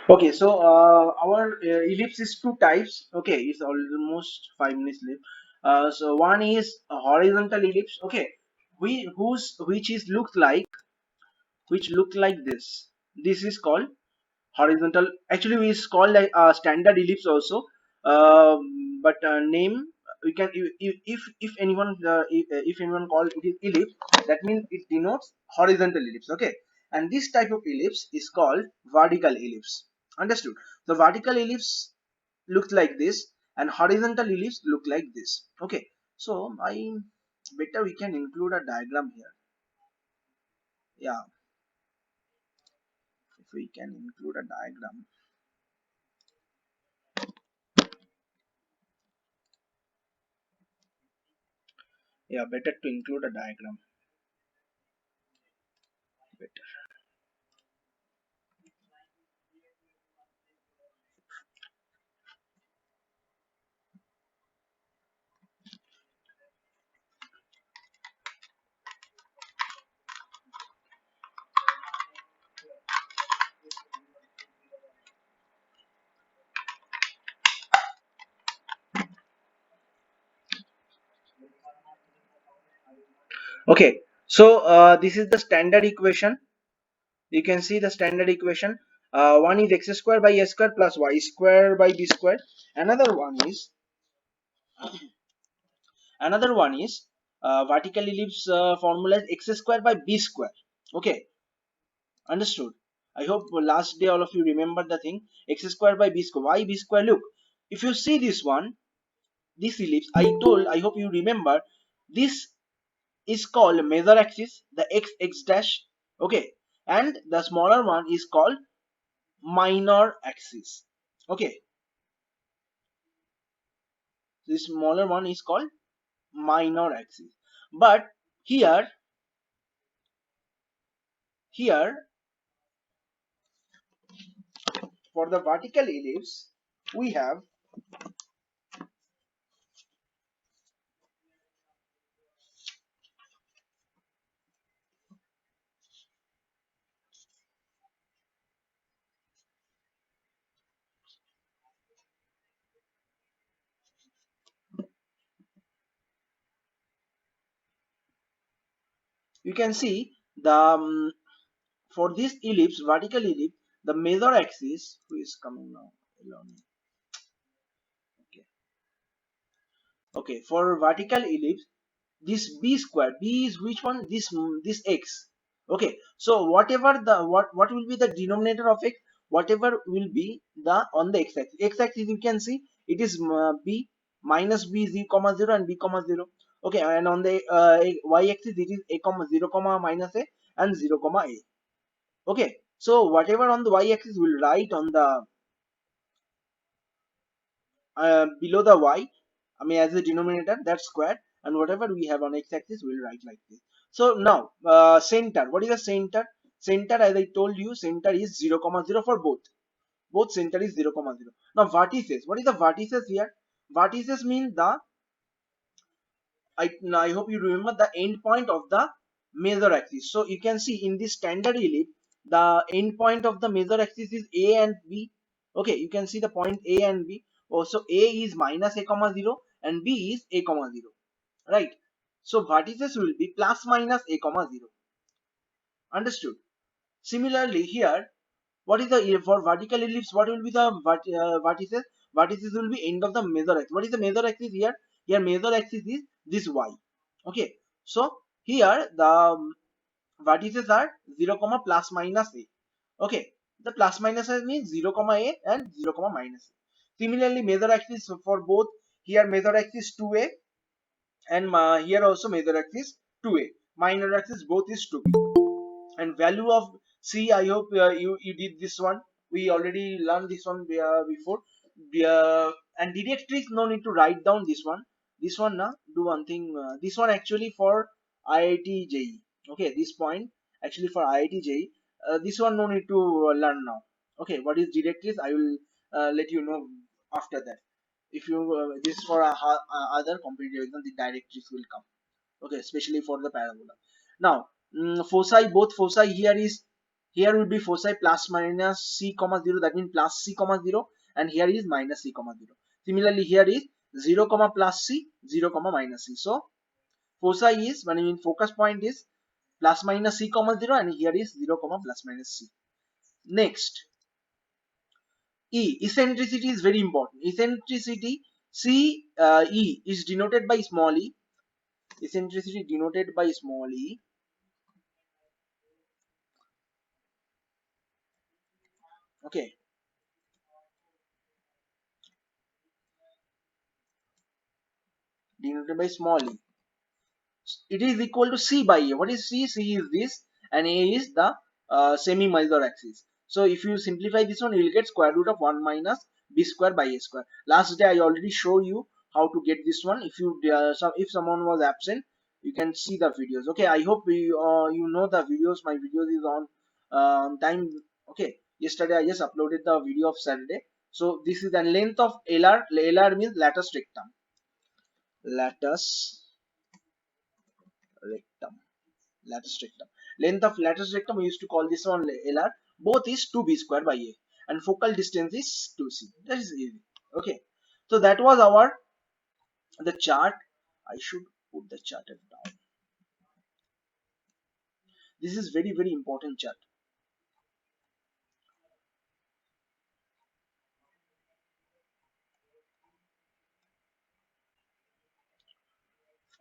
Okay, so our ellipse is two types. Okay, it's almost 5 minutes left. So one is a horizontal ellipse. Okay, we whose which is look like this. This is called horizontal. Actually, we is called like standard ellipse also. But name we can if anyone if anyone call it is ellipse, that means it denotes horizontal ellipse. Okay, and this type of ellipse is called vertical ellipse. Understood? The vertical ellipse looks like this, and horizontal ellipse look like this. Okay, so I better we can include a diagram here. Yeah, if we can include a diagram. Yeah, better to include a diagram. Better. Okay, so this is the standard equation. You can see the standard equation. One is x square by s square plus y square by b square. Another one is another one is vertical ellipse formula is x square by b square. Okay, understood. I hope last day all of you remember the thing x square by b square. Why b square? Look, if you see this one, this ellipse, I hope you remember this is called major axis, the x dash. Okay, and the smaller one is called minor axis. Okay, the smaller one is called minor axis. But here here for the vertical ellipse we have, you can see the for this ellipse, vertical ellipse, the major axis, who is coming now, allow me. Okay, okay, for vertical ellipse, this b square, b is which one, this x. Okay, so whatever the what will be the denominator of x, whatever will be the on the x axis you can see it is b minus b 0 comma 0 and b comma 0. Okay, and on the y axis it is a comma 0 comma minus a and 0 comma a. Okay, so whatever on the y axis will write on the below the y, I mean as a denominator, that's square, and whatever we have on x-axis we'll write like this. So now center, what is the center? Center, as I told you, center is 0 comma 0 for both center is 0 comma 0. Now vertices, what is the vertices here? Vertices mean the I hope you remember the end point of the major axis. So you can see in this standard ellipse the end point of the major axis is a and b. Okay, you can see the point a and b. Also a is minus a comma 0 and b is a comma 0, right? So vertices will be plus minus a comma 0. Understood? Similarly here, what is the for vertical ellipse, what will be the vertices? Vertices will be end of the major axis. What is the major axis here? Here major axis is this y. Okay, so here the vertices are 0 comma plus minus a. Okay, the plus minus a means 0 comma a and 0 comma minus a. Similarly major axis for both, here major axis 2a and here also major axis 2a, minor axis both is 2b. And value of c, I hope you did this one, we already learned this one before. And directrix, no need to write down this one. This one now do one thing, this one actually for IIT JEE. Okay, this point actually for IIT JEE. This one no need to learn now. Okay, what is directrix I will let you know after that. If you this is for other competitive exam, the directrix will come. Okay, especially for the parabola. Now foci, both foci, Here will be foci plus minus c comma 0, that means plus c comma 0, and here is minus c comma 0. Similarly here is 0 comma plus c, 0 comma minus c. So foci is, when I mean focus point is plus minus c comma 0, and here is 0 comma plus minus c. Next, eccentricity is very important. Eccentricity, e is denoted by small e. Eccentricity denoted by small e. Okay, denoted by small e. It is equal to c by a. What is c? C is this, and a is the semi-major axis. So if you simplify this one, you will get square root of 1 minus b square by a square. Last day I already showed you how to get this one. If you if someone was absent, you can see the videos. Okay, I hope you know the videos. My videos is on time. Okay, yesterday I just uploaded the video of Saturday. So this is the length of LR. LR means latus rectum. Latus rectum. Latus rectum. Length of latus rectum, we used to call this one LR. Both is 2b square by a, and focal distance is 2c. That is easy. Okay. So that was our the chart. I should put the chart down. This is very very important chart.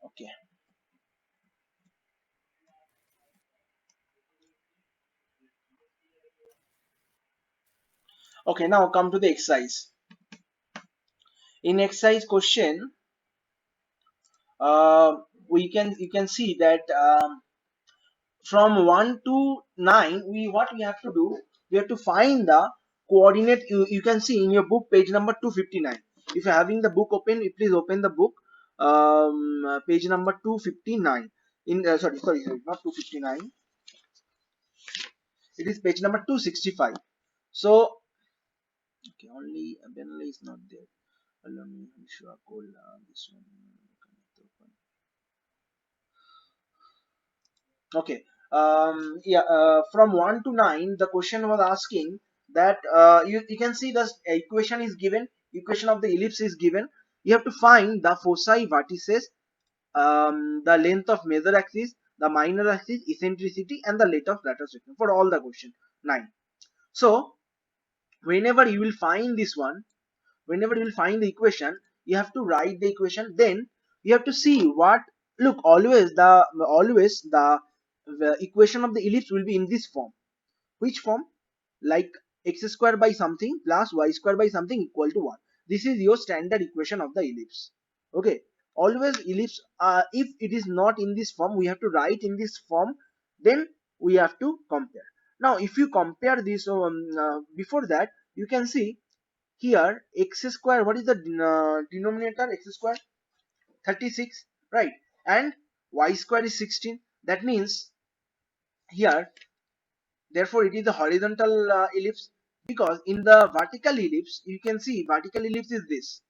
Okay. Okay. Now come to the exercise. In exercise question, uh, you can see that from 1 to 9, what we have to do, we have to find the coordinate. You can see in your book page number 259. If you're having the book open, you please open the book, page number 259. In sorry, not 259, it is page number 265. So okay, only Benala is not there. Allow me, I'm sure I'll call this one. Okay. Yeah. From 1 to 9, the question was asking that you can see the equation is given. Equation of the ellipse is given. You have to find the foci, vertices, the length of major axis, the minor axis, eccentricity, and the length of lateral section for all the question 9. So whenever you will find this one, whenever you will find the equation, you have to write the equation. Then you have to see what, look, always the equation of the ellipse will be in this form. Which form? Like x square by something plus y square by something equal to 1. This is your standard equation of the ellipse. Okay, always ellipse, if it is not in this form, we have to write in this form. Then we have to compare. Now if you compare this, before that, you can see here x square, what is the denominator? X square 36, right? And y square is 16. That means here, therefore it is the horizontal ellipse, because in the vertical ellipse, you can see vertical ellipse is this.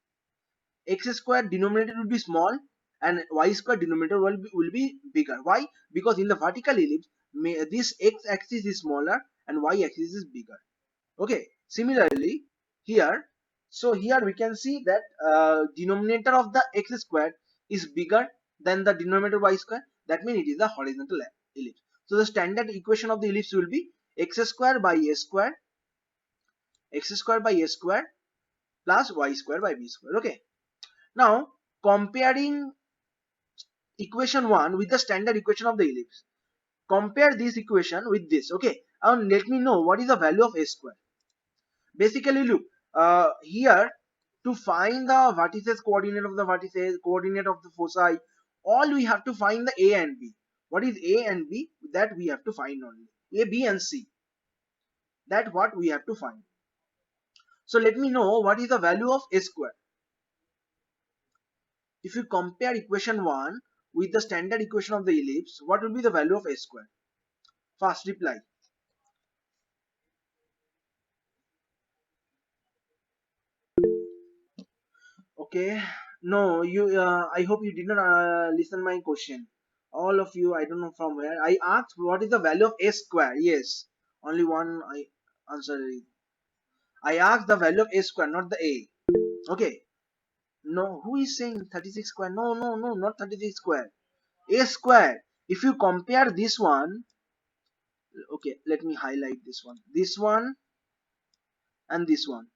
X square denominator will be small and y square denominator will be bigger. Why? Because in the vertical ellipse, this x axis is smaller and y axis is bigger. Okay, similarly here, so here we can see that denominator of the x square is bigger than the denominator y square. That means it is a horizontal ellipse. So the standard equation of the ellipse will be x square by a square, x square by a square plus y square by b square. Okay, now comparing equation 1 with the standard equation of the ellipse, compare this equation with this. Okay, and let me know what is the value of a square. Basically, look, here, to find the vertices, coordinate of the vertices, coordinate of the foci, all we have to find the a and b. What is a and b? That we have to find only. A, b and c, that what we have to find. So let me know what is the value of a square. If you compare equation 1 with the standard equation of the ellipse, what will be the value of a square? Fast reply. Okay, no, you. I hope you did not listen my question. All of you, I don't know from where. I asked what is the value of a square. Yes, Only one I answer is. I asked the value of a square, not the a. Okay. No, who is saying 36 square? No, no, no, not 36 square. A square. If you compare this one, okay, let me highlight this one and this one.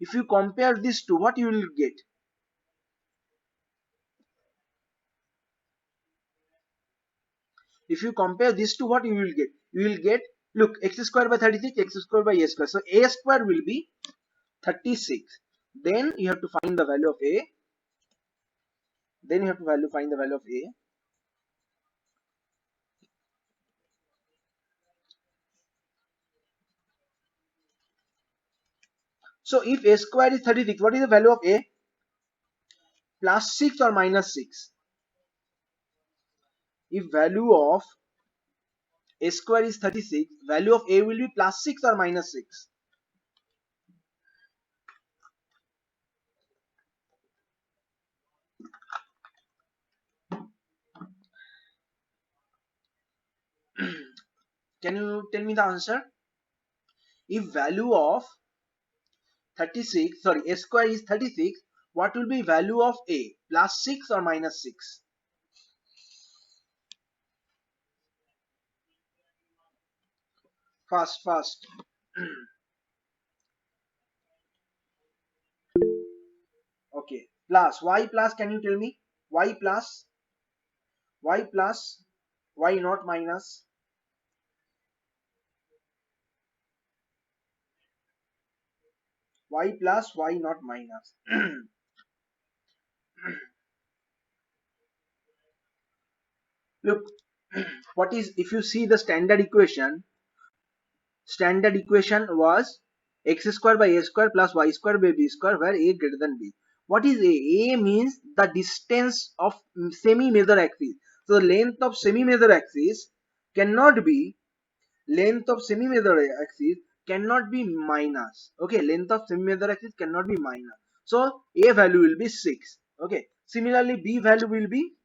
If you compare these two, what you will get? If you compare these two, what you will get? You will get, look, x square by 36, x square by a square. So a square will be 36. Then you have to find the value of a. Then you have to find the value of a. So if a square is 36, what is the value of a? Plus 6 or minus 6? If value of a square is 36, value of a will be plus 6 or minus 6? Can you tell me the answer? If value of 36, sorry, a square is 36, what will be value of a? Plus 6 or minus 6? Fast, fast. Okay. Plus. Why plus? Can you tell me? Why plus? Why plus? Why not minus? Why plus? Why not minus? Look, what is, if you see the standard equation was x square by a square plus y square by b square where a greater than b. What is a? A means the distance of semi-major axis. So the length of semi-major axis cannot be, length of semi-major axis cannot be minus. Okay, length of semi-major axis cannot be minus. So a value will be 6. Okay, similarly b value will be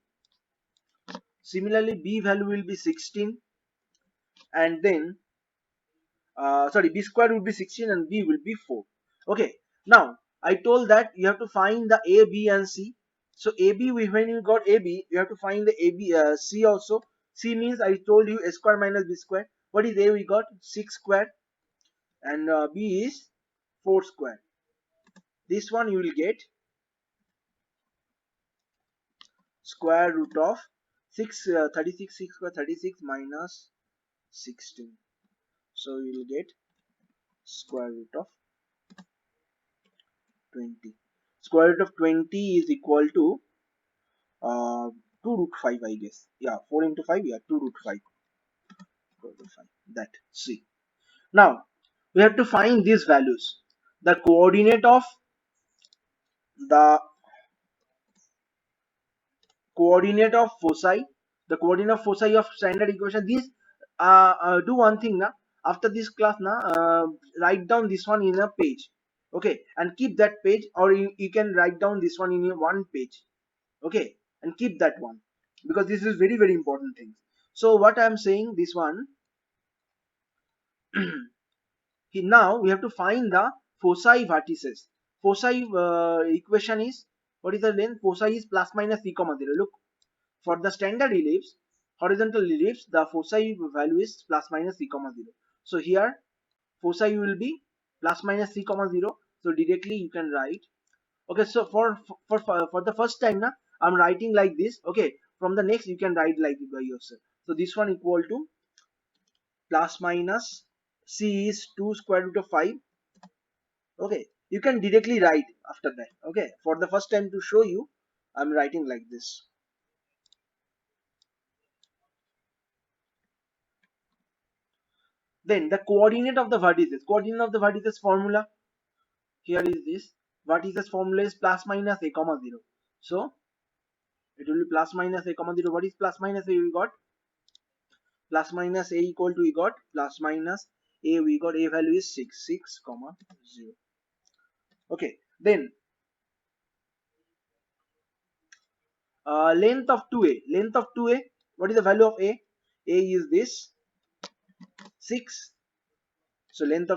16, and then sorry, b square would be 16 and b will be 4. Okay, now I told that you have to find the a, b and c. So ab, when you got ab, you have to find the ab, c also. C means, I told you, a square minus b square. What is a? We got 6 square, and b is 4 square. This one you will get square root of 6, 36, 6 square 36 minus 16. So you will get square root of 20. Square root of 20 is equal to 2 root 5, I guess. Yeah, 4 into 5, yeah, 2 root 5. 2 root 5. That. See. Now, we have to find these values. The coordinate of the foci, the coordinate of foci of standard equation. These do one thing now. After this class now, write down this one in a page. Okay, and keep that page, or you can write down this one in a one page. Okay, and keep that one, because this is very very important thing. So what I am saying, this one, now we have to find the foci vertices. Foci equation is, what is the length? Foci is plus minus 3 comma 0. Look, for the standard ellipse, horizontal ellipse, the foci value is plus minus 3 comma 0. So here foci will be plus minus 3 comma 0. So directly you can write. Okay, so for the first time now, I'm writing like this. Okay, from the next you can write like by yourself. So this one equal to plus minus c is 2 square root of 5. Okay, you can directly write after that. Okay, for the first time to show you, I'm writing like this. Then the coordinate of the vertices formula here is this. Vertices formula is plus minus a comma 0. So it will be plus minus a comma 0. What is plus minus a? We got plus minus a equal to, we got plus minus a, we got a value is 6 comma 0. Okay, then length of 2a, what is the value of a? A is this 6. So length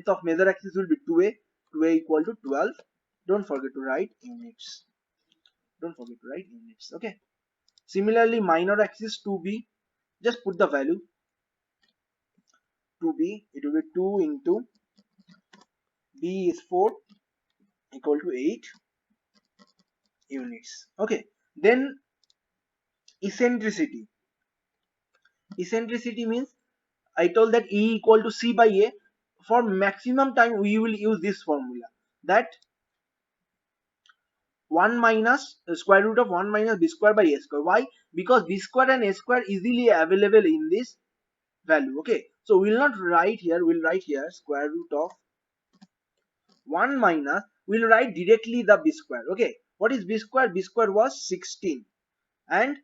of major axis will be 2a, 2a equal to 12. Don't forget to write units. Don't forget to write units. Okay. Similarly, minor axis 2b, just put the value 2b. It will be 2 into b is 4 equal to 8 units. Okay. Then eccentricity. Eccentricity means I told that E equal to C by A. For maximum time, we will use this formula, that 1 minus square root of 1 minus b square by a square. Why? Because b square and a square easily available in this value. Okay, so we'll not write here, we'll write here square root of 1 minus, we'll write directly the b square. Okay, what is b square? B square was 16 and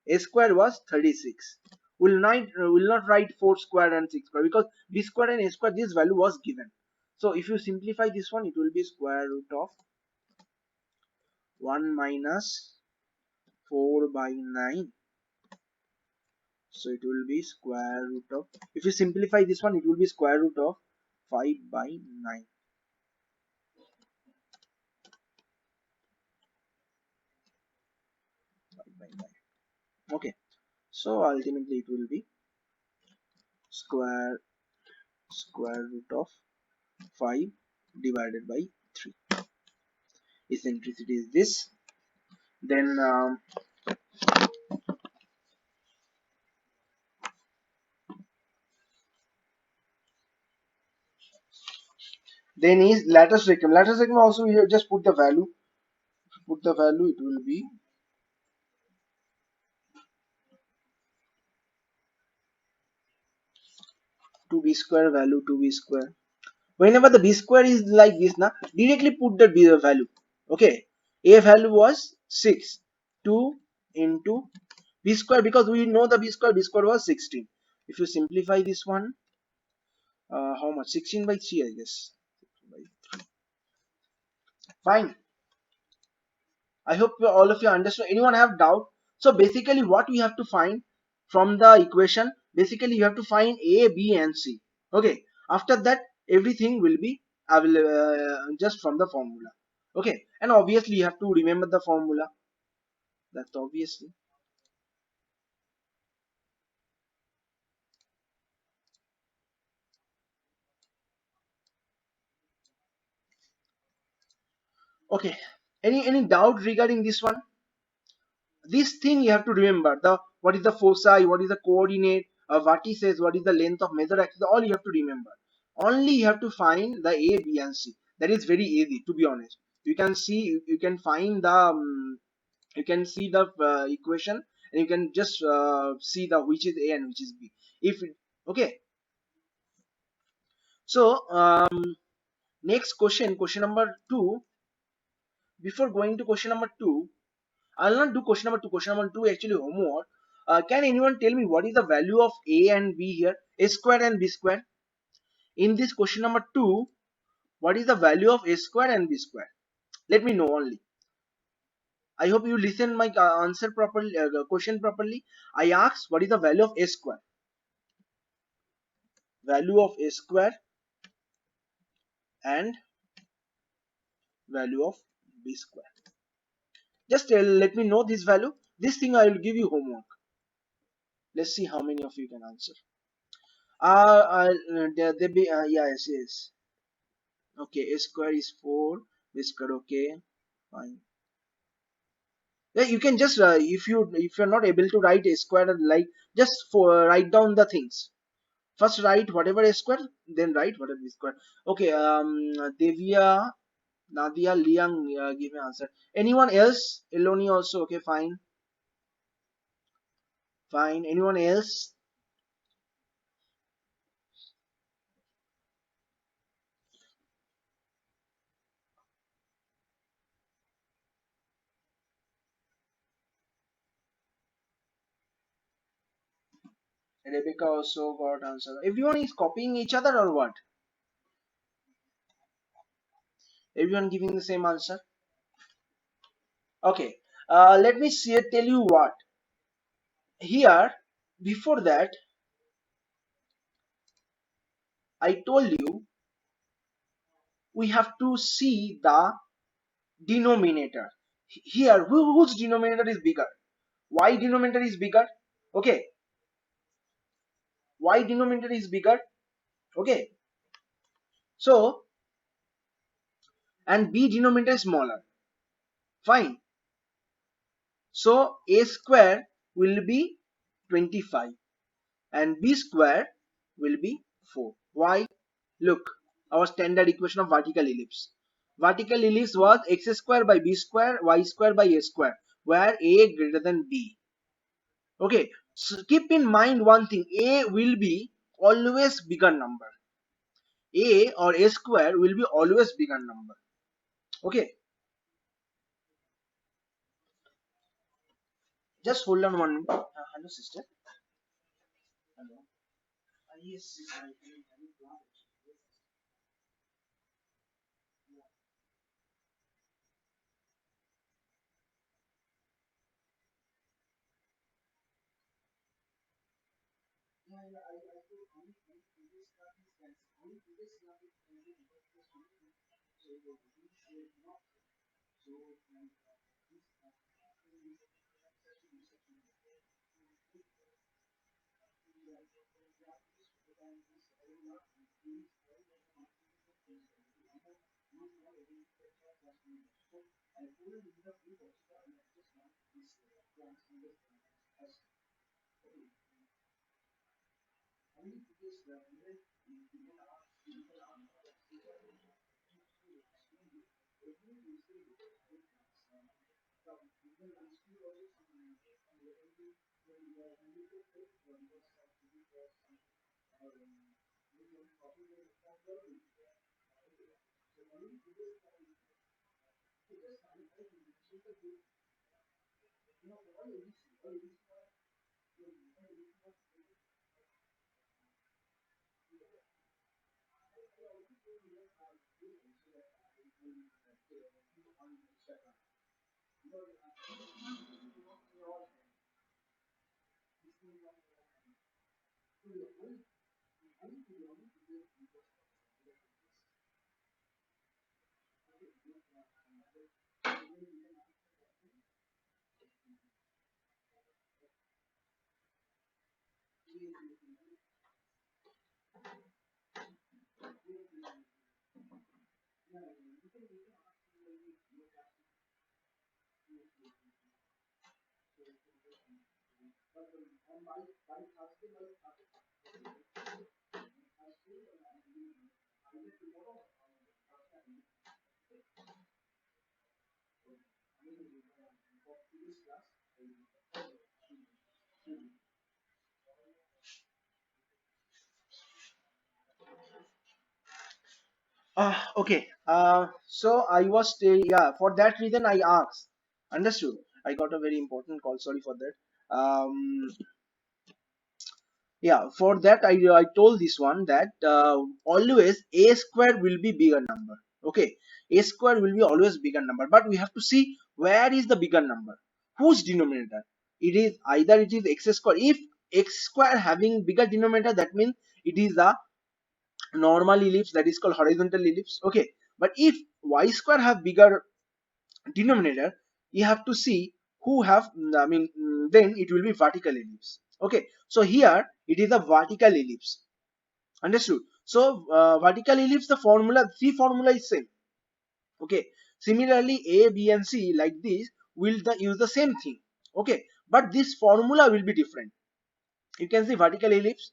a square was 36. Will not write 4 square and 6 square, because b square and a square, this value was given. So if you simplify this one, it will be square root of 1 minus 4 by 9. So it will be square root of, if you simplify this one, it will be square root of 5 by 9. 5 by 9. Okay, so ultimately it will be square root of 5 divided by 3. Eccentricity is this. Then is lattice rectum. Lattice rectum also we have just put the value. Put the value, it will be 2b square, value 2b square. Whenever the b square is like this, na, directly put the b value. Okay, a value was 6, 2 into b square, because we know the b square was 16. If you simplify this one, how much? 16 by 3, I guess. Fine. I hope all of you understand. Anyone have doubt? So basically what we have to find from the equation, basically you have to find a, b and c. Okay, after that everything will be available just from the formula. Okay, and obviously you have to remember the formula. That's obviously. Okay, any doubt regarding this one? This thing you have to remember, the what is the foci, what is the coordinate, vertices, what is the length of major axis, all you have to remember. Only you have to find the a, b and c. That is very easy, to be honest. You can see, you can find the you can see the equation, and you can just see the which is a and which is b. If okay, so next question number 2. Before going to question number 2, I'll not do question number 2. Question number 2 actually homework. Can anyone tell me what is the value of a and b here? A square and b square. In this question number 2, what is the value of a square and b square? Let me know only. I hope you listen my answer properly, question properly. I asked what is the value of a square? Value of a square and value of b square. Just let me know this value. This thing I will give you homework. Let's see how many of you can answer. There be yeah, yes. Okay, a square is 4, b square, okay, fine. Yeah, you can just if you're not able to write a square, like just for write down the things. First write whatever a square, then write whatever b square. Okay, Devia, Nadia, Liang, give me answer. Anyone else? Eloni also, okay, fine, fine. Anyone else? Rebecca also got answer. Everyone is copying each other or what? Everyone giving the same answer? Okay, let me see, tell you what. Here, before that, I told you we have to see the denominator. Here, whose denominator is bigger? Y denominator is bigger. Okay, Y denominator is bigger. Okay, so and B denominator is smaller. Fine. So A square will be 25 and B square will be 4. Why? Look, our standard equation of vertical ellipse. Vertical ellipse was x square by b square, y square by a square, where a greater than b. Okay, so keep in mind one thing, a will be always bigger number. A or a square will be always bigger number. Okay, just hold on one minute. Hello, sister. Hello. Yes, yes, I can. Okay. So I was yeah. For that reason, I asked. Understood. I got a very important call. Sorry for that. Yeah. For that, I told this one that always a square will be bigger number. Okay. A square will be always bigger number. But we have to see where is the bigger number. Whose denominator? It is either it is x square. If x square having bigger denominator, that means it is a normal ellipse, that is called horizontal ellipse. Okay, but if y square have bigger denominator, you have to see who have then it will be vertical ellipse. Okay, so here it is a vertical ellipse. Understood? So vertical ellipse, the formula, C formula is same. Okay, similarly a, b and c like this will use the same thing. Okay, but this formula will be different. You can see vertical ellipse,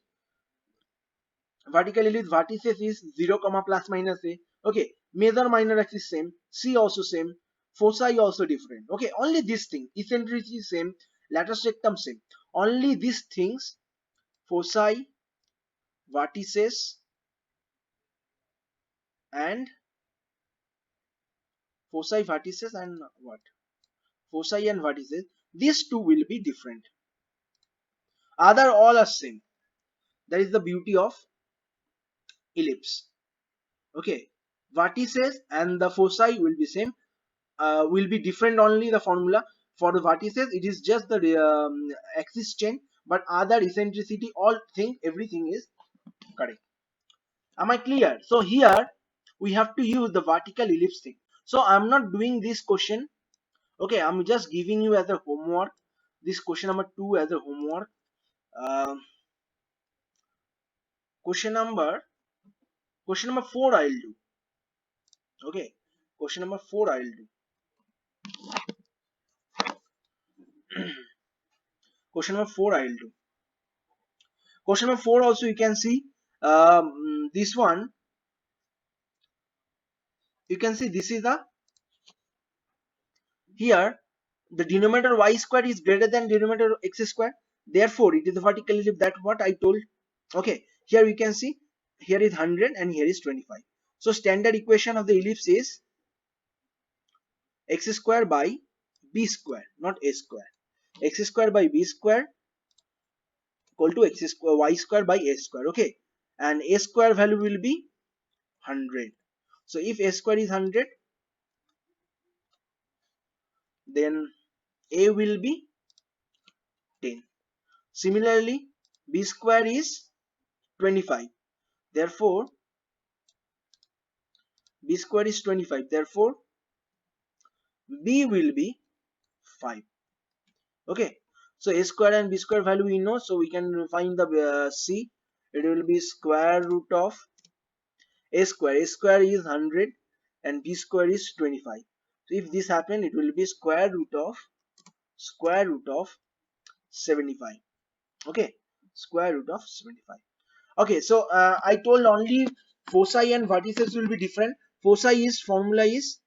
vertical ellipse vertices is 0 comma plus minus a. Okay, major minor axis same, c also same, foci also different. Okay, only this thing, eccentricity same, lateral rectum same, only these things, foci, vertices and what, foci and vertices, these two will be different, other all are same. That is the beauty of ellipse. Okay, vertices and the foci will be same, will be different, only the formula. For the vertices it is just the axis change, but other eccentricity, all thing, everything is correct. Am I clear? So here we have to use the vertical ellipse thing. So I'm not doing this question. Okay, I'm just giving you as a homework this question number 2 as a homework. um, question number question number 4 I'll do. Okay, question number 4 I'll do. Question number 4 I'll do. Question number 4 also you can see, this one you can see, this is the, here the denominator y square is greater than denominator x square, therefore it is the vertical ellipse. That what I told. Okay, here we can see, here is 100 and here is 25. So standard equation of the ellipse is x square by b square, not a square. X square by b square equal to x square y square by a square. Okay, and a square value will be 100. So if a square is 100, then a will be 10. Similarly, b square is 25. Therefore, b square is 25. Therefore, b will be 5. Okay. So a square and b square value we know. So we can find the c. It will be square root of a square. A square is 100 and b square is 25. So if this happen, it will be square root of 75. Okay. Square root of 75. Okay, so I told only foci and vertices will be different. Foci formula is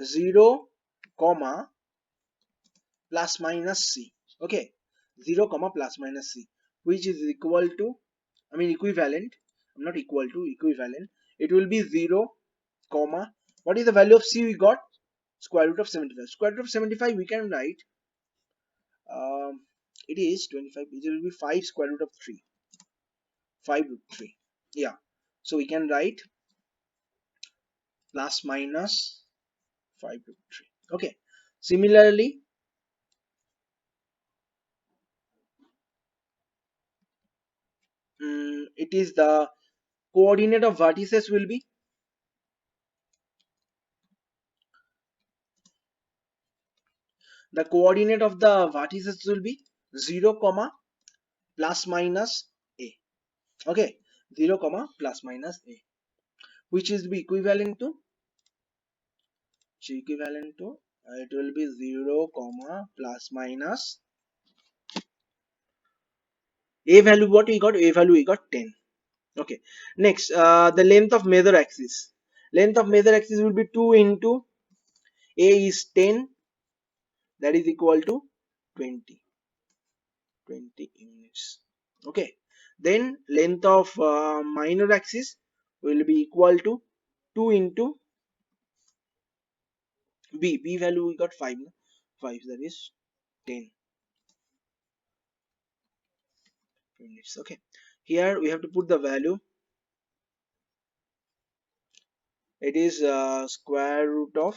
0 comma plus minus c. Okay, 0 comma plus minus c, which is equal to, I mean equivalent, not equal to, equivalent. It will be 0 comma, what is the value of c we got? Square root of 75. Square root of 75 we can write, it is 25. It will be 5 square root of 3. 5 root 3. Yeah, so we can write plus minus 5 root 3. Okay, similarly, it is the coordinate of vertices will be, the coordinate of the vertices will be 0 comma plus minus a. Okay, 0 comma plus minus a, which is be equivalent to, it will be 0 comma plus minus a value. What we got? A value we got 10. Okay, next, the length of major axis. Length of major axis will be 2 into a is 10, that is equal to 20 units. Okay, then length of minor axis will be equal to 2 into b value we got 5, no? 5, that is 10 units. Okay, here we have to put the value. It is square root of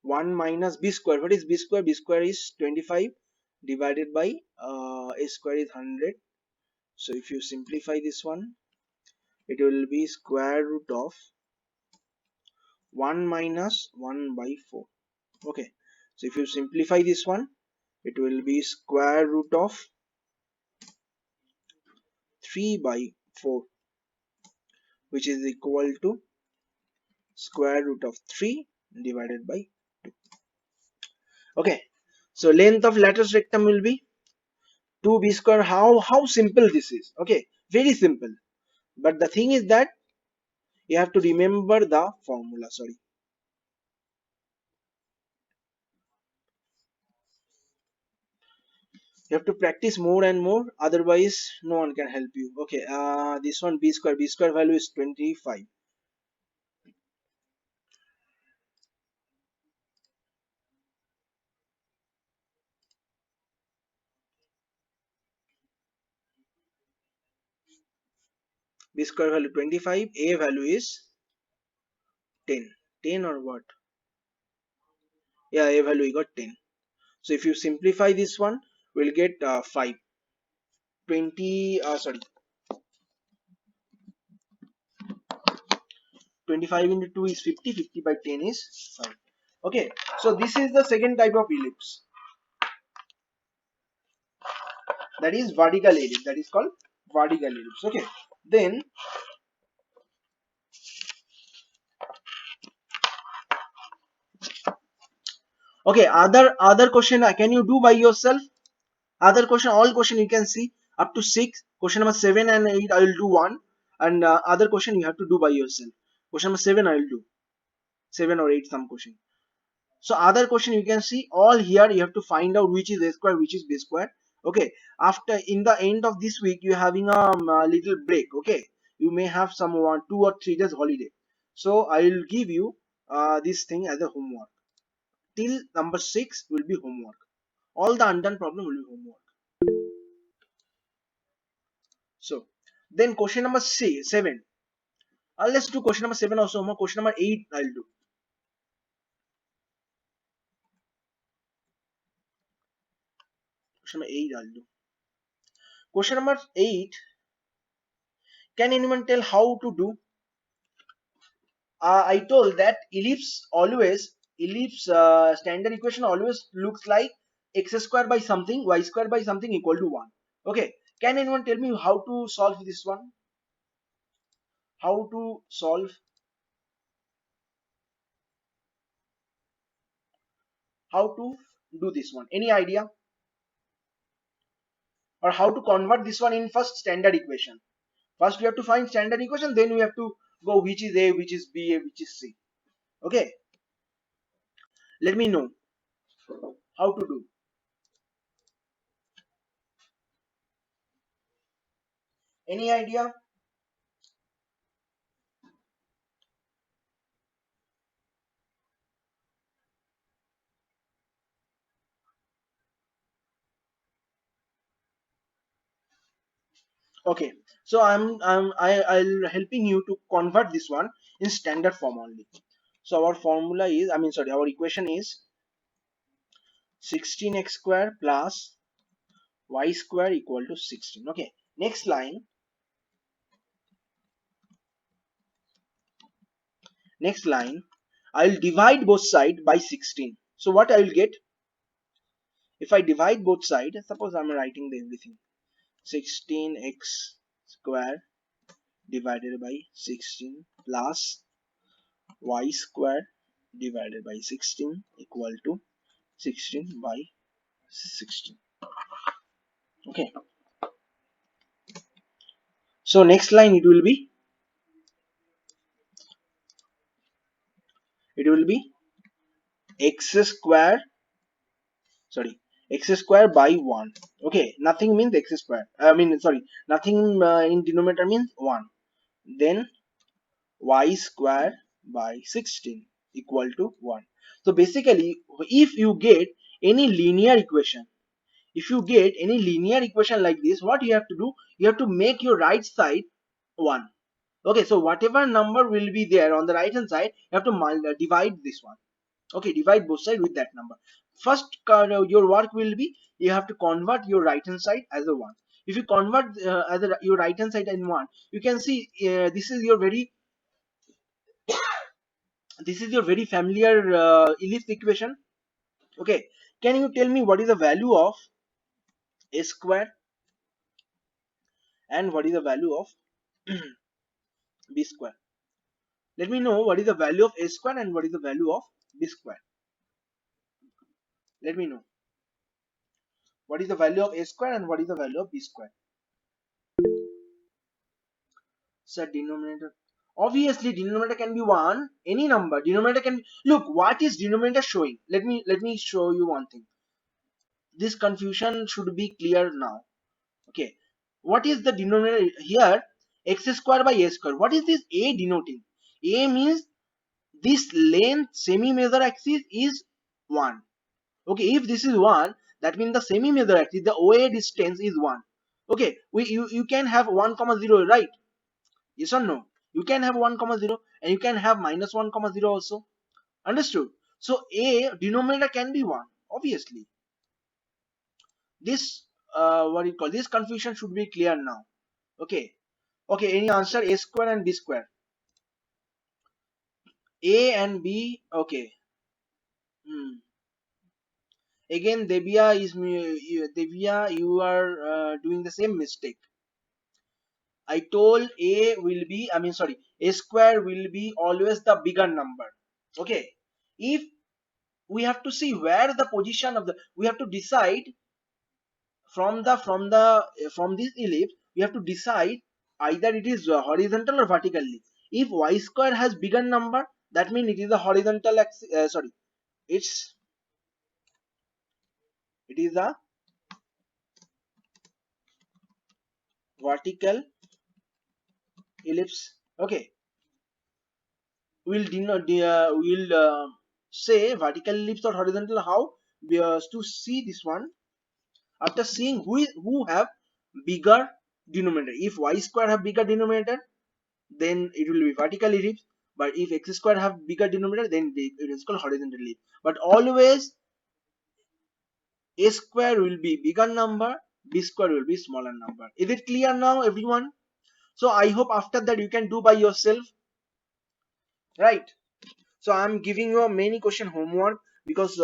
1 minus b square. What is b square? B square is 25 divided by a square is 100. So if you simplify this one, it will be square root of 1 minus 1 by 4. Okay, so if you simplify this one, it will be square root of 3 by 4, which is equal to square root of 3 divided by 2. Okay, so length of lateral rectum will be 2b square. How simple this is. Okay, very simple. But the thing is that you have to remember the formula. Sorry, you have to practice more and more, otherwise no one can help you. Okay, this one, b square value is 25. B square value 25, a value is 10. 10 or what? Yeah, a value we got 10. So if you simplify this one, we'll get 5. 20 sorry 25 into 2 is 50, 50 by 10 is 5. Okay, so this is the second type of ellipse, that is vertical ellipse, that is called vertical ellipse. Okay, then okay, other question can you do by yourself? Other question, all question you can see up to 6. Question number 7 and 8 I will do one, and other question you have to do by yourself. Question number 7 I will do 7 or 8 some question. So other question you can see all here, you have to find out which is a square, which is b square. Okay, after in the end of this week you're having a little break. Okay, you may have some 2 or 3 days holiday, so I will give you this thing as a homework. Till number 6 will be homework. All the undone problem will be homework. So then question number 7. Let's do question number 7 also. Question number 8 I'll do. Question number 8 I'll do. Question number 8. Can anyone tell how to do? I told that ellipse standard equation always looks like x square by something, y square by something equal to 1. Okay. Can anyone tell me how to solve this one? How to solve? How to do this one? Any idea? Or how to convert this one in first standard equation? First we have to find standard equation, then we have to go which is A, which is B, which is C. Okay. Let me know how to do. Any idea? Okay, so I'll helping you to convert this one in standard form only. So our formula is, our equation is 16x square plus y square equal to 16. Okay, next line. Next line, I'll divide both sides by 16. So what I will get? If I divide both sides, suppose I'm writing the everything. 16x square divided by 16 plus y square divided by 16 equal to 16 by 16. Okay, so next line it will be x square, sorry, x square by 1. Okay, nothing means x square, nothing in denominator means 1. Then y square by 16 equal to 1. So basically if you get any linear equation, like this, what you have to do, you have to make your right side 1. Okay, so whatever number will be there on the right hand side, you have to divide this one. Okay, divide both sides with that number. First your work will be, you have to convert your right hand side as a 1. If you convert your right hand side in 1, you can see this is your very familiar ellipse equation. Okay, can you tell me what is the value of a square and what is the value of b square? Let me know what is the value of a square and what is the value of b square. Let me know what is the value of a square and what is the value of b square. So denominator, obviously denominator can be 1, any number. Denominator can be, look what is denominator showing. Let me show you one thing. This confusion should be clear now. Okay, what is the denominator here? X square by a square. What is this a denoting? A means this length semi major axis is 1. Okay, if this is 1, that means the semi major axis, the OA distance is 1. Okay, you can have 1 comma 0, right? Yes or no? You can have 1 comma 0 and you can have minus 1 comma 0 also. Understood? So a denominator can be 1, obviously. This what do you call this? Confusion should be clear now. Okay. Okay. Any answer? A square and B square. A and B. Okay. Hmm. Again, Devia, you are doing the same mistake. I told A will be, I mean, sorry, A square will be always the bigger number. Okay. If we have to see where the position of the, we have to decide from this ellipse, we have to decide either it is horizontal or vertically. If y square has bigger number, that means it is a horizontal axis. Sorry, it's it is a vertical ellipse. Okay, we'll say vertical ellipse or horizontal. How? To see this one, after seeing who have bigger denominator. If y square have bigger denominator, then it will be vertical ellipse. But if x square have bigger denominator, then it is called horizontal ellipse. But always a square will be bigger number, b square will be smaller number. Is it clear now, everyone? So I hope after that you can do by yourself, right? So I'm giving you a many question homework because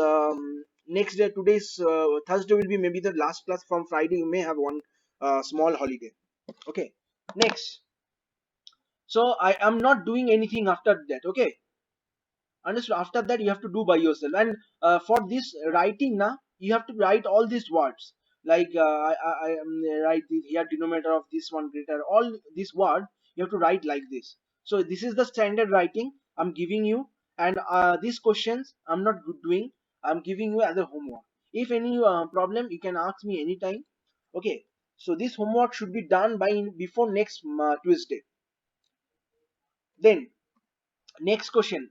next day, today's Thursday will be maybe the last class. From Friday you may have one small holiday. Okay, next. So I am not doing anything after that. Okay, understood? After that you have to do by yourself. And for this writing now, you have to write all these words like write this here, denominator of this one greater, all these words you have to write like this. So this is the standard writing I'm giving you. And these questions I'm not doing, I'm giving you as a homework. If any problem, you can ask me anytime. Okay, so this homework should be done by before next Tuesday. Then next question,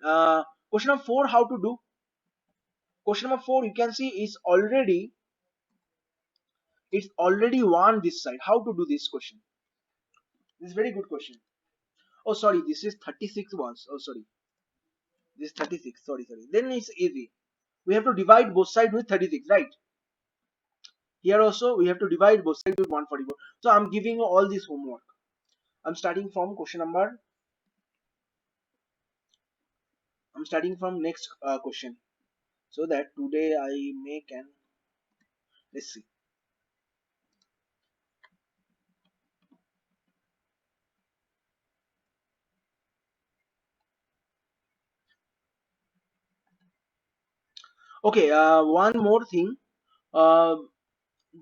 question number 4, how to do. Question number 4, you can see it's already one this side. How to do this question? This is very good question. Oh sorry, this is 36 was. Oh sorry, this is 36. Sorry. Then it's easy. We have to divide both sides with 36, right? Here also we have to divide both sides with 144. So I'm giving you all this homework. I'm starting from question number. I'm starting from next question, so that today I make an. Let's see. Okay. One more thing. Uh,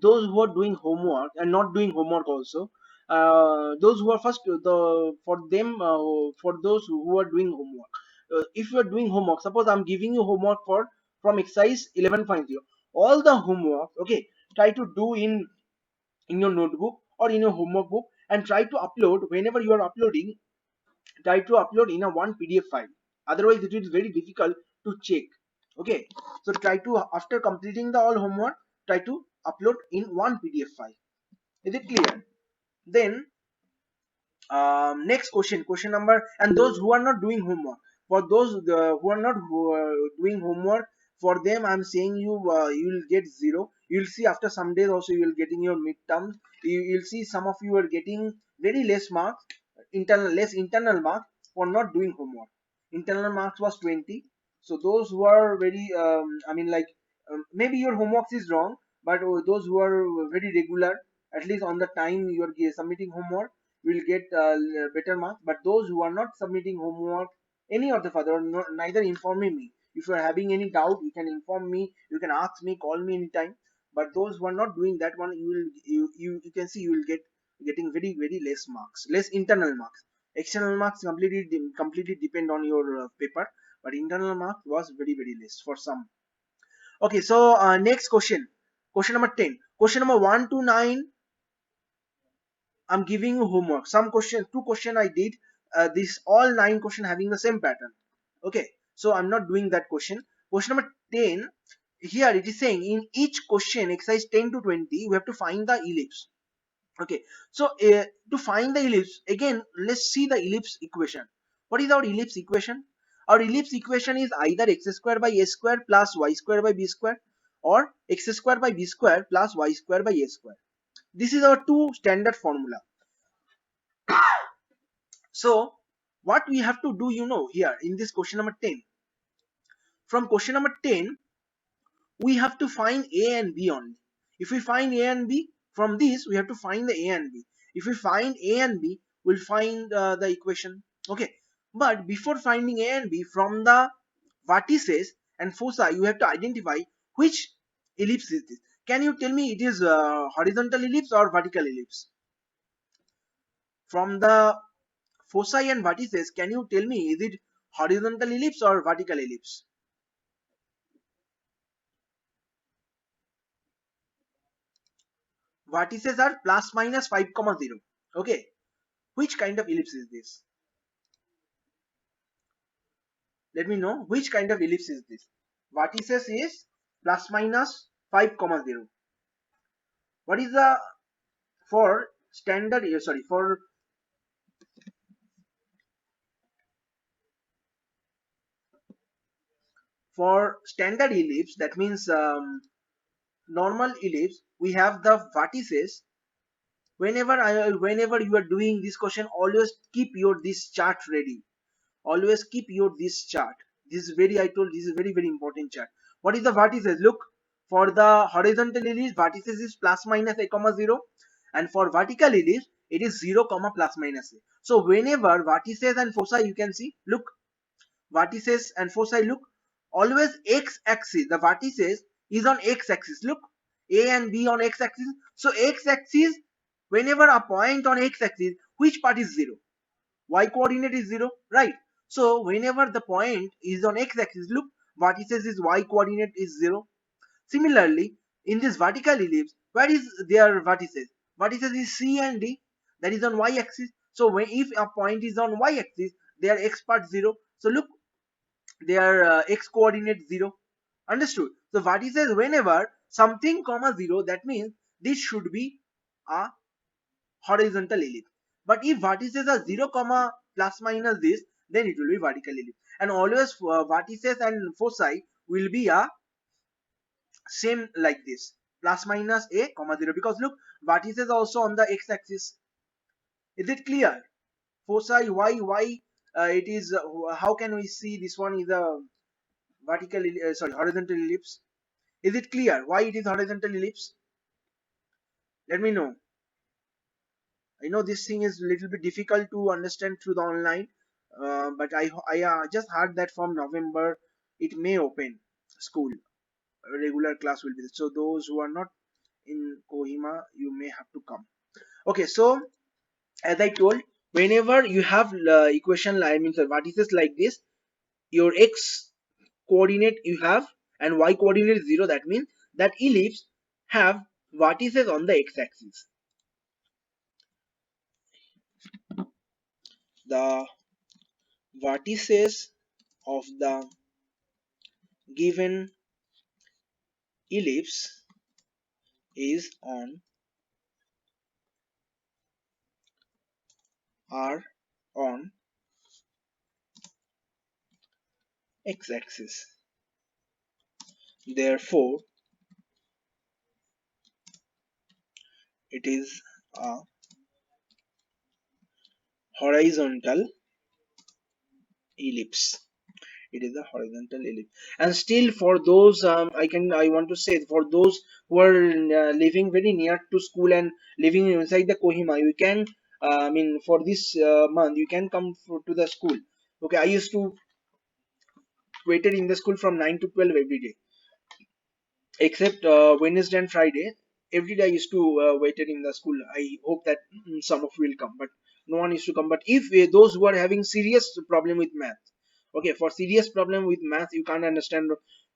those who are doing homework and not doing homework also, those who are first, the for them, for those who are doing homework, if you are doing homework, suppose I'm giving you homework for from exercise 11.0, all the homework, okay, try to do in your notebook or in your homework book, and try to upload. Whenever you are uploading, try to upload in a one PDF file, otherwise it is very difficult to check. Okay, so try to, after completing the all homework, try to upload in one PDF file. Is it clear? Then next question, question number. And those who are not doing homework, for those who are not doing homework, for them I'm saying you, you will get 0. You'll see after some days also you will getting your midterms. You'll see some of you are getting very less marks, internal marks, for not doing homework. Internal marks was 20. So those who are very I mean like, maybe your homework is wrong, but those who are very regular, at least on the time you are submitting homework, will get better marks. But those who are not submitting homework, any of the further, or neither informing me, if you are having any doubt, you can inform me, you can ask me, call me anytime. But those who are not doing that one, you can see you will getting very less marks, less internal marks. External marks completely depend on your paper, but internal marks was very less for some. Okay, so next question, question number 10, question number 1 to 9. I'm giving you homework. Some question, two question I did. This all 9 question having the same pattern. Okay, so I'm not doing that question. Question number 10. Here it is saying in each question, exercise 10 to 20, we have to find the ellipse. Okay, so to find the ellipse, again, let's see the ellipse equation. What is our ellipse equation? Our ellipse equation is either x square by a square plus y square by b square, or x square by b square plus y square by a square. This is our two standard formula. So what we have to do, here in this question number 10, from question number 10 we have to find a and b only. If we find a and b, from this we have to find the a and b. If we find a and b, we'll find the equation. Okay, but before finding a and b, from the vertices and foci you have to identify which ellipse is this. Can you tell me it is horizontal ellipse or vertical ellipse? From the foci and vertices, can you tell me is it horizontal ellipse or vertical ellipse? Vertices are plus minus 5 comma 0. Okay, which kind of ellipse is this? Let me know which kind of ellipse is this. Vertices is plus minus 5 comma 0. What is the for standard, sorry, for standard ellipse, that means normal ellipse, we have the vertices. Whenever you are doing this question, always keep your this chart ready. Always keep your this chart. This is very, I told, this is very very important chart. What is the vertices? Look, for the horizontal ellipse, vertices is plus minus a comma 0, and for vertical ellipse it is 0 comma plus minus a. So whenever vertices and foci, you can see, look, vertices and foci, look, always x axis, the vertices is on x axis. Look, a and b on x axis. So x axis, whenever a point on x axis, which part is 0? Y coordinate is 0, right? So whenever the point is on x axis, look, vertices is y coordinate is 0. Similarly, in this vertical ellipse, where is their vertices? Vertices is c and d, that is on y axis. So when if a point is on y axis, their x part 0. So look, their x coordinate 0. Understood? So vertices, whenever something comma 0, that means this should be a horizontal ellipse. But if vertices are 0 comma plus minus this, then it will be vertical ellipse. And always vertices and foci will be a same like this, plus minus a comma 0, because look, vertices also on the x axis. Is it clear? Foci, why it is how can we see this one is a vertical sorry, horizontal ellipse? Is it clear why it is horizontal ellipse? Let me know. I know this thing is a little bit difficult to understand through the online, but I just heard that from November it may open school. A regular class will be there. So those who are not in Kohima, you may have to come. Okay, so as I told, whenever you have equation, I mean the vertices like this, your x coordinate you have and y coordinate is 0. That means that ellipse have vertices on the x-axis. The vertices of the given ellipse is on are on x-axis. Therefore, it is a horizontal ellipse. It is a horizontal ellipse. And still, for those I want to say, for those who are living very near to school and living inside the Kohima, you can I mean for this month you can come to the school. Okay, I used to waited in the school from 9 to 12 every day, except Wednesday and Friday. Every day I used to waited in the school. I hope that some of you will come, but no one used to come. But if those who are having serious problem with math, okay, for serious problem with math, you can't understand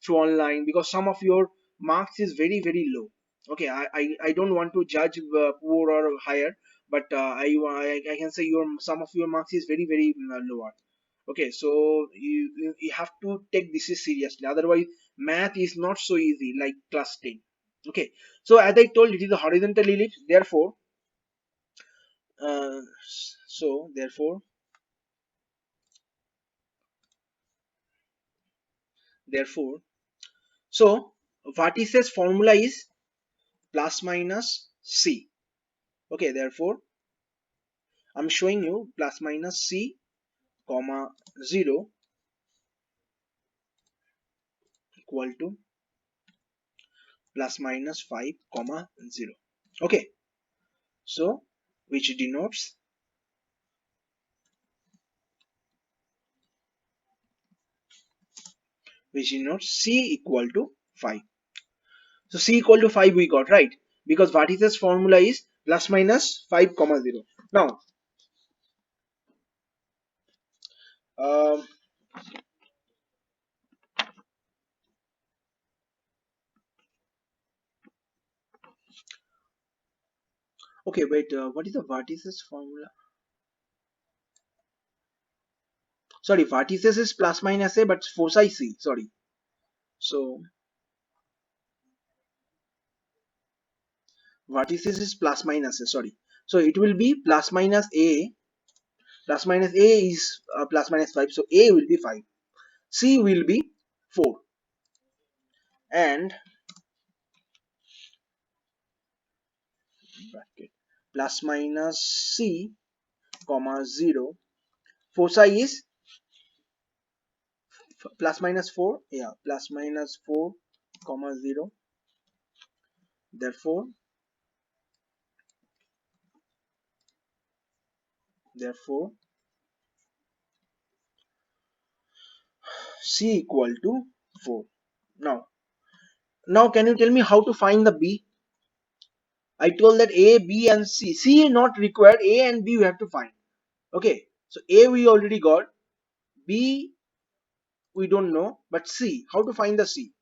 through online because some of your marks is very very low. Okay, I don't want to judge poor or higher, but I can say your some of your marks is very very lower. Okay, so you have to take this is seriously, otherwise math is not so easy like class 10. Okay, so as I told, it is a horizontal ellipse. Therefore uh, so therefore so vertices formula is plus minus c. Okay, therefore I'm showing you plus minus c comma 0 equal to plus minus 5 comma 0. Okay, so which denotes c equal to 5. So c equal to 5 we got, right? Because vertices formula is plus minus 5 comma 0. Now um, okay, wait, what is the vertices formula? Sorry, vertices is plus minus a, but foci c, sorry. So vertices is plus minus a, sorry. So it will be plus minus a. Plus minus a is plus minus 5, so a will be 5, c will be 4, and bracket plus minus c comma 0, foci is plus minus 4, yeah, plus minus 4 comma 0. Therefore c equal to 4. Now can you tell me how to find the b? I told that a, b and c not required, a and b we have to find. Okay, so a we already got, b we don't know, but c, how to find the c?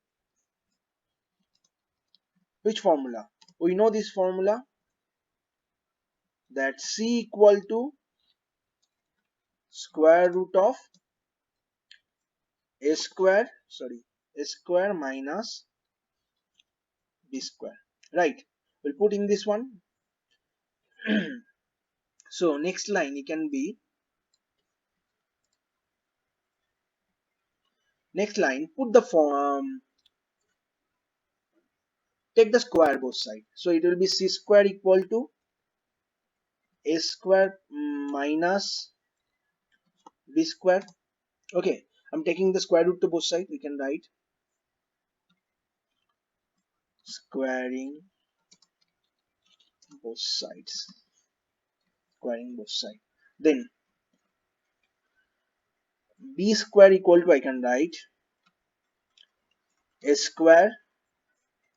Which formula? We know this formula, that c equal to square root of a square, sorry, a square minus b square, right? We'll put in this one. So next line it can be, next line put the form, take the square both sides, so it will be c square equal to a square minus b square. Okay, I'm taking the square root to both sides. We can write squaring both sides, squaring both sides. Then b square equal to, I can write a square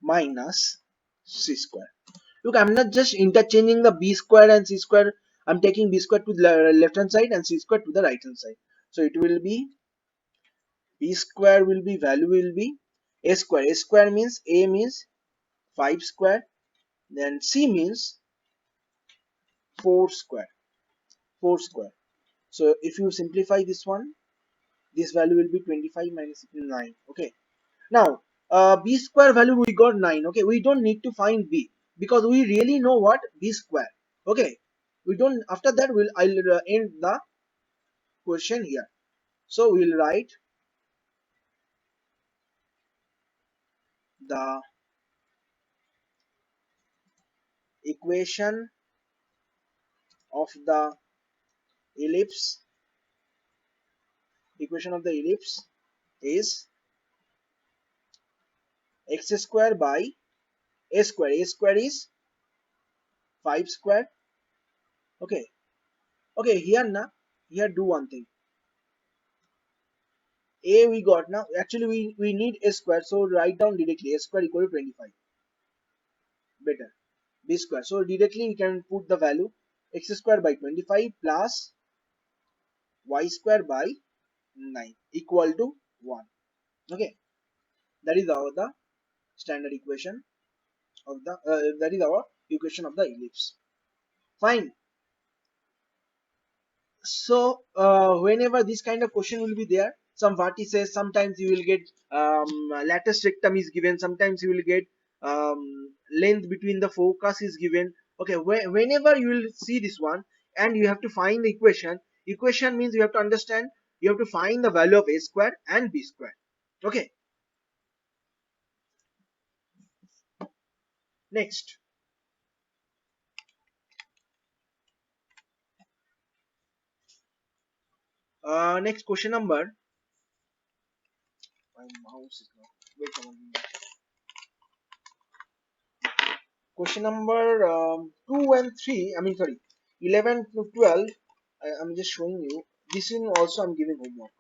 minus c square. Look, I'm not just interchanging the b square and c square. I'm taking b square to the left hand side and c square to the right hand side. So it will be b square will be, value will be a square. A square means, a means 5 square, then c means 4 square. 4 square. So if you simplify this one, this value will be 25 minus 9. Okay. Now b square value we got 9. Okay, we don't need to find b because we really know what b square. Okay, we don't, after that I'll end the question here. So we'll write the equation of the ellipse. Equation of the ellipse is x square by a square. A square is 5 square. Okay. Okay, here now, here do one thing. A we got now. Actually, we need a square, so write down directly a square equal to 25. Better. B square. So directly we can put the value x square by 25 plus y square by 9 equal to 1. Okay, that is our the standard equation of the that is our equation of the ellipse. Fine. So whenever this kind of question will be there, some vertices, sometimes you will get lattice rectum is given, sometimes you will get length between the focus is given. Okay, whenever you will see this one and you have to find the equation. Equation means you have to understand, you have to find the value of a square and b square. Okay, Next, next question number. My mouse is not. Wait a moment. Question number 2 and 3. I mean, sorry, 11 to 12. I'm just showing you. This is also I'm giving homework.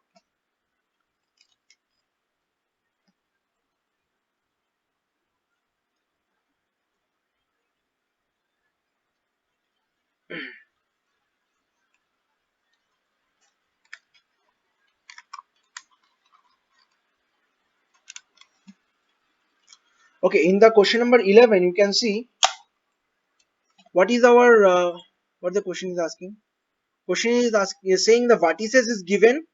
Okay, in the question number 11, you can see what is our what the question is asking. Question is asking is saying the vertices is given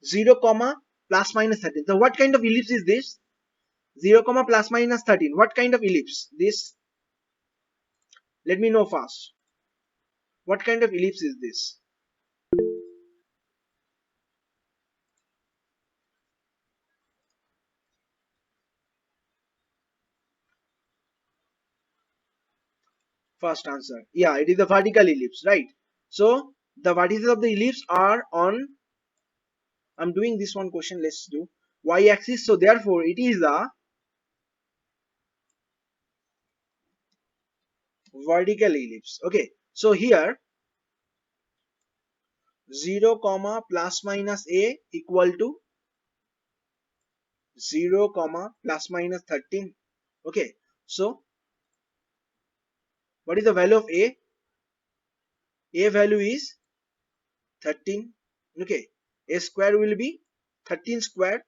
0 comma plus minus 13. So what kind of ellipse is this? 0 comma plus minus 13. What kind of ellipse? This, let me know fast. What kind of ellipse is this? First answer. Yeah, it is a vertical ellipse, right? So the vertices of the ellipse are on, I'm doing this one question, let's do y axis. So therefore it is a vertical ellipse. Okay. So here 0 comma plus minus a equal to 0 comma plus minus 13. Okay. So what is the value of a? A value is 13. Okay. A square will be 13 square,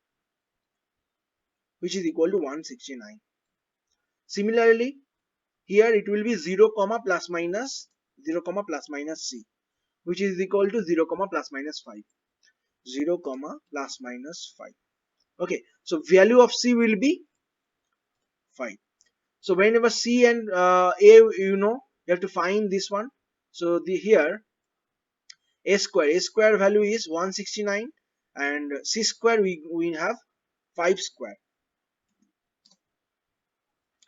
which is equal to 169. Similarly, here it will be 0 comma plus minus 0 comma plus minus c, which is equal to 0 comma plus minus 5. 0 comma plus minus 5. Okay, so value of c will be 5. So whenever c and a, you have to find this one. So the here a square value is 169, and c square we have 5 square,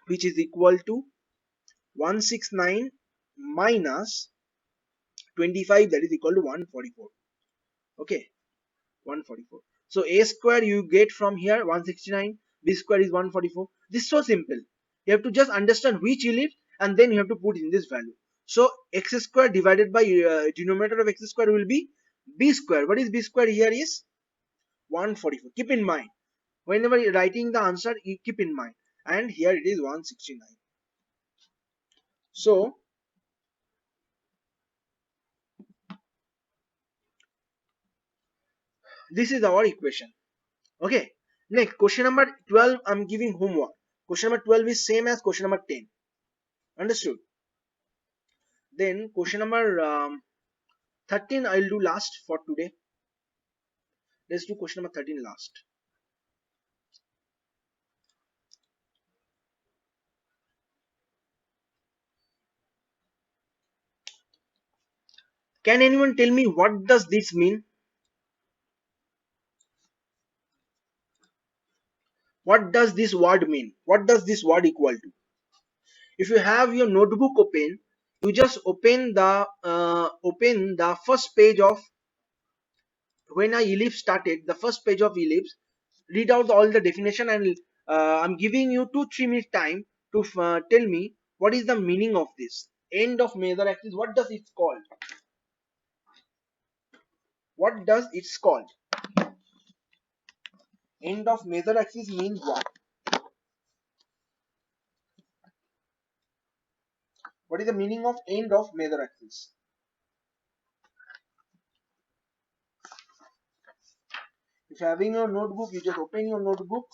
which is equal to 169 minus 25, that is equal to 144. Okay, 144. So a square you get from here 169, b square is 144. This is so simple. You have to just understand which ellipse and then you have to put in this value. So x square divided by denominator of x square will be b square. What is b square here is 144. Keep in mind whenever you're writing the answer, you keep in mind. And here it is 169. So this is our equation. Okay. Next, question number 12, I'm giving homework. Question number 12 is same as question number 10. Understood? Then question number 13 I'll do last for today. Let's do question number 13 last. Can anyone tell me what does this mean? What does this word mean? What does this word equal to? If you have your notebook open, you just open the first page of when I ellipse started, the first page of ellipse, read out all the definition, and I'm giving you 2-3 minutes time to tell me what is the meaning of this. End of major axis, what does it called? What does it called? End of major axis means what? What is the meaning of end of major axis? If you're having your notebook, you just open your notebook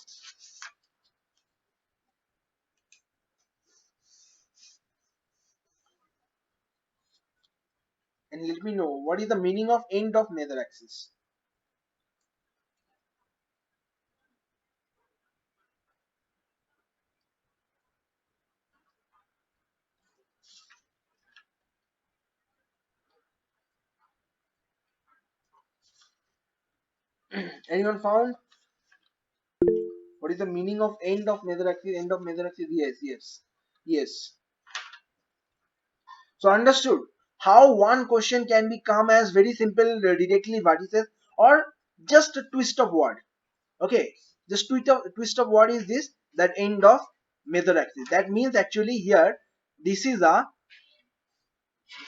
and let me know what is the meaning of end of major axis. Anyone found? What is the meaning of end of major axis? End of major axis, yes, yes. Yes. So understood how one question can become as very simple directly vertices or just a twist of word. Okay, just twist of word is this, that end of major axis. That means actually here this is a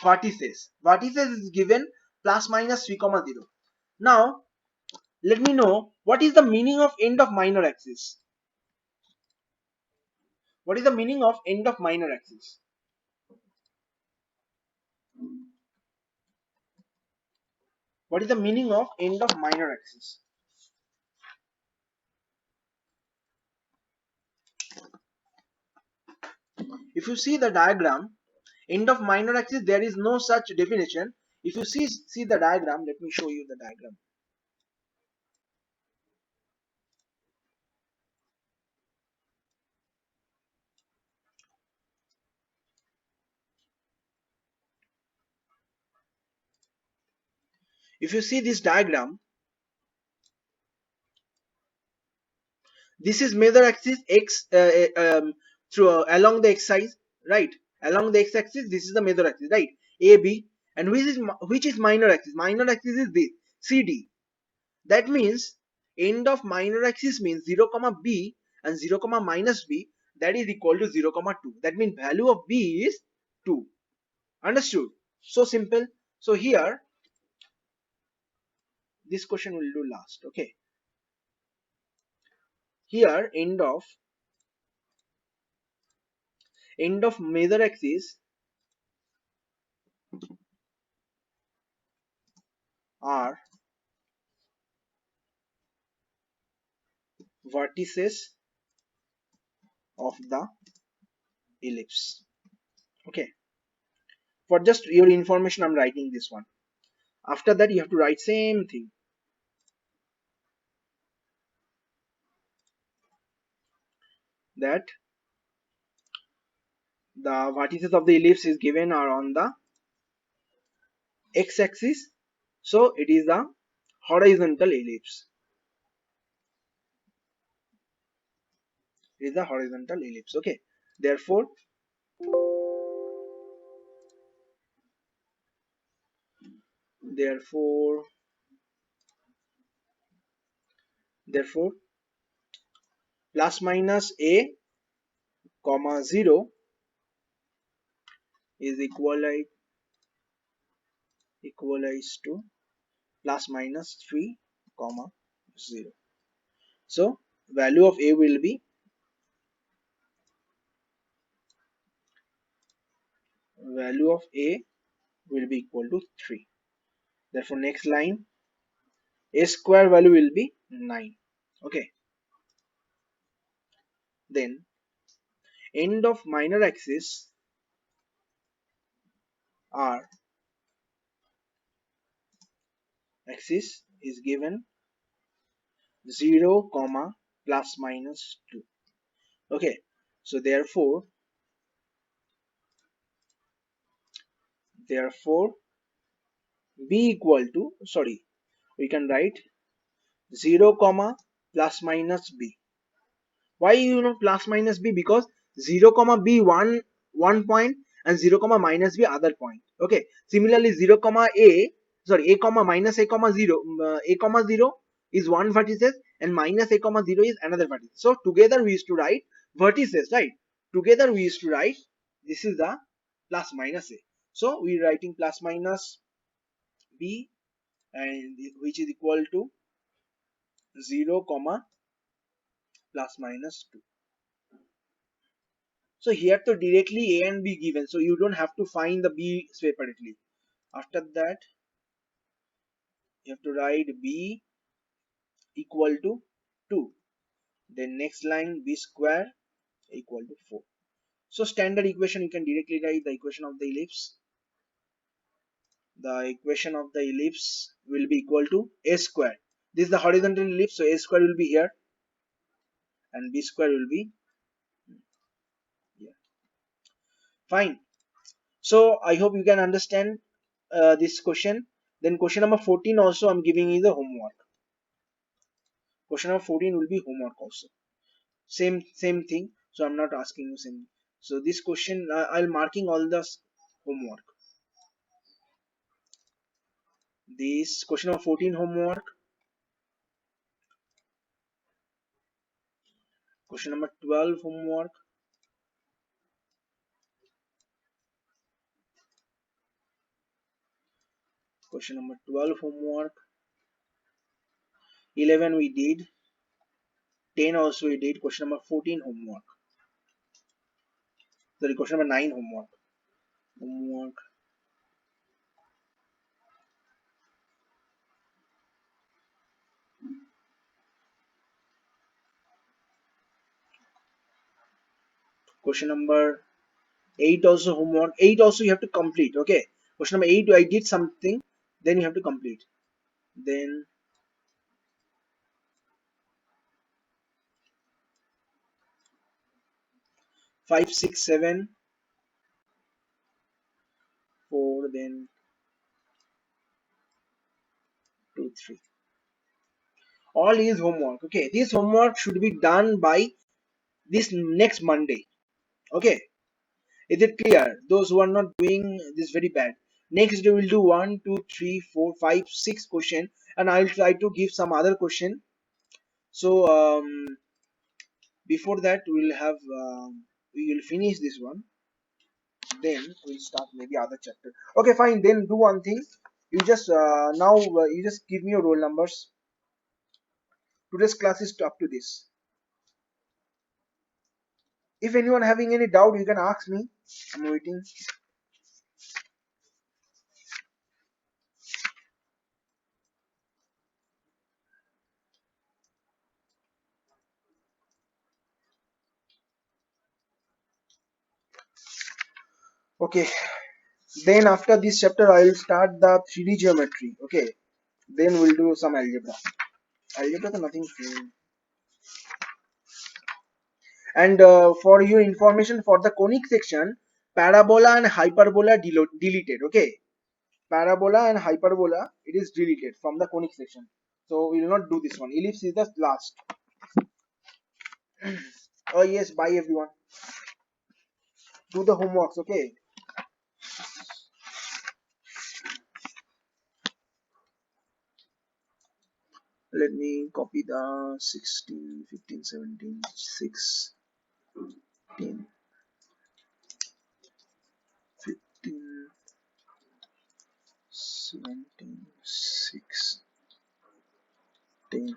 vertices. Vertices is given plus minus 3 comma 0. Now let me know what is the meaning of end of minor axis. What is the meaning of end of minor axis? What is the meaning of end of minor axis? If you see the diagram, end of minor axis, there is no such definition. If you see the diagram, let me show you the diagram. If you see this diagram, this is major axis x through along the x axis, right? Along the x axis, this is the major axis, right? A B, and which is minor axis? Minor axis is this C D. That means end of minor axis means 0 comma b and 0 comma minus b, that is equal to 0 comma 2. That means value of b is 2. Understood? So simple. So here this question will do last. Okay. Here end of major axis are vertices of the ellipse. Okay. For just your information, I'm writing this one. After that, you have to write same thing. That the vertices of the ellipse is given are on the x-axis, so it is a horizontal ellipse. It is a horizontal ellipse. Okay. Therefore, therefore, therefore, plus minus a comma 0 is equalized to plus minus 3 comma 0. So value of a will be equal to 3. Therefore next line, a square value will be 9. Okay. Then end of minor axis r axis is given 0 comma plus minus 2. Okay. So therefore b equal to, sorry, we can write 0 comma plus minus b. Why plus minus b? Because 0 comma b one point and 0 comma minus b other point. Okay. Similarly 0 comma a comma minus a comma 0, a comma 0 is one vertices and minus a comma 0 is another vertices. So together we used to write vertices, right? Together we used to write, this is the plus minus a. So we are writing plus minus b, and which is equal to 0 comma plus minus 2. So here to directly a and b given, so you don't have to find the b separately. After that you have to write b equal to 2. Then next line, b square equal to 4. So standard equation, you can directly write the equation of the ellipse. The equation of the ellipse will be equal to a square. This is the horizontal ellipse, so a square will be here and b square will be here. Fine. So I hope you can understand this question. Then question number 14 also I'm giving you the homework. Question number 14 will be homework also. Same thing. So I'm not asking you same. So this question, I'll marking all the homework. This question number 14 homework, question number 12 homework, question number 12 homework, 11 we did, 10 also we did, question number 14 homework, sorry, question number 9 homework, question number 8 also homework, 8 also you have to complete, okay. Question number 8, I did something, then you have to complete. Then 5, 6, 7, 4, then 2, 3. All is homework, okay. This homework should be done by this next Monday, okay. Is it clear? Those who are not doing this very bad. Next day we'll do 1, 2, 3, 4, 5, 6 question, and I'll try to give some other question. So before that we'll have we will finish this one. Then we'll start maybe other chapter. Okay, fine. Then do one thing. You just now you just give me your roll numbers. Today's class is up to this. If anyone having any doubt, you can ask me. I'm waiting. Okay. Then after this chapter, I will start the 3D geometry. Okay. Then we'll do some algebra. Algebra is nothing. And for your information, for the conic section, parabola and hyperbola deleted. Okay. Parabola and hyperbola, it is deleted from the conic section. So we will not do this one. Ellipse is the last. Oh yes, bye everyone. Do the homeworks, okay? Let me copy the 16, 15, 17, 6, 10, 15, 17, 6, 10,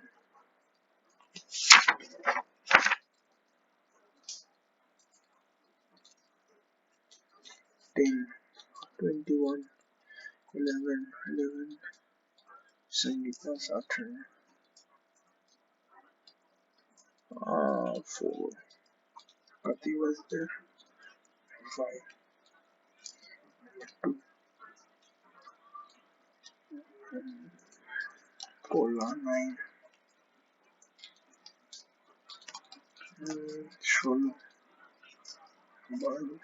10, 21, 11, 11, 70 plus after 4. Kati was there? 5, 2, cola 9, 16, 12,